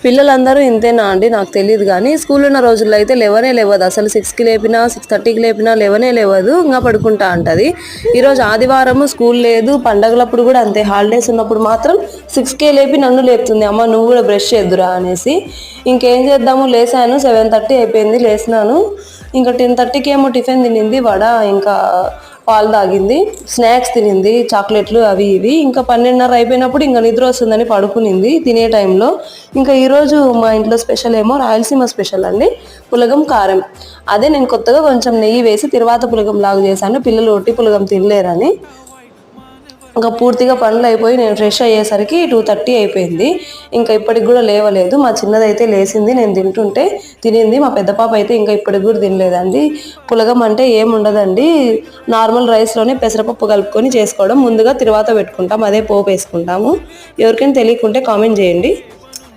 పిల్లలందరూ ఇంతేనా అండి నాకు తెలియదు కానీ స్కూల్ ఉన్న రోజుల్లో అయితే లేవనే లేవదు అసలు 6కి లేపినా 6:30కి లేపినా లేవనే లేవదు ఇంకా పడుకుంటా అంటది. ఈరోజు ఆదివారం స్కూల్ లేదు, పండగలప్పుడు కూడా అంతే. హాలిడేస్ ఉన్నప్పుడు మాత్రం 6కే లేపి నన్ను లేపుతుంది, అమ్మ నువ్వు కూడా బ్రష్ చేద్దురా అనేసి. ఇంకేం చేద్దాము, లేసాను. 7:30 అయిపోయింది, లేసినాను. ఇంకా 10:30కి ఏమో టిఫిన్ తినింది, వడ ఇంకా పాలు తాగింది, స్నాక్స్ తినింది, చాక్లెట్లు అవి ఇవి. ఇంకా 12:30 అయిపోయినప్పుడు ఇంకా నిద్ర వస్తుందని పడుకునింది తినే టైంలో. ఇంకా ఈరోజు మా ఇంట్లో స్పెషల్ ఏమో రాయలసీమ స్పెషల్ అండి, పులగం కారం. అదే నేను కొత్తగా కొంచెం నెయ్యి వేసి తిరువాత పులగం లాగా చేశాను, పిల్లలు ఒట్టి పులగం తినలేరని. ఇంకా పూర్తిగా పనులు అయిపోయి నేను ఫ్రెష్ అయ్యేసరికి 2:30 అయిపోయింది. ఇంకా ఇప్పటికి కూడా లేవలేదు. మా చిన్నదైతే లేచింది, నేను తింటుంటే తినింది. మా పెద్ద పాప అయితే ఇంకా ఇప్పటికి కూడా తినలేదండి. పులగం అంటే ఏముండదండి, నార్మల్ రైస్లోనే పెసరపప్పు కలుపుకొని చేసుకోవడం. ముందుగా తిరువాత పెట్టుకుంటాం, అదే పోపు వేసుకుంటాము. ఎవరికైనా తెలియకుంటే కామెంట్ చేయండి.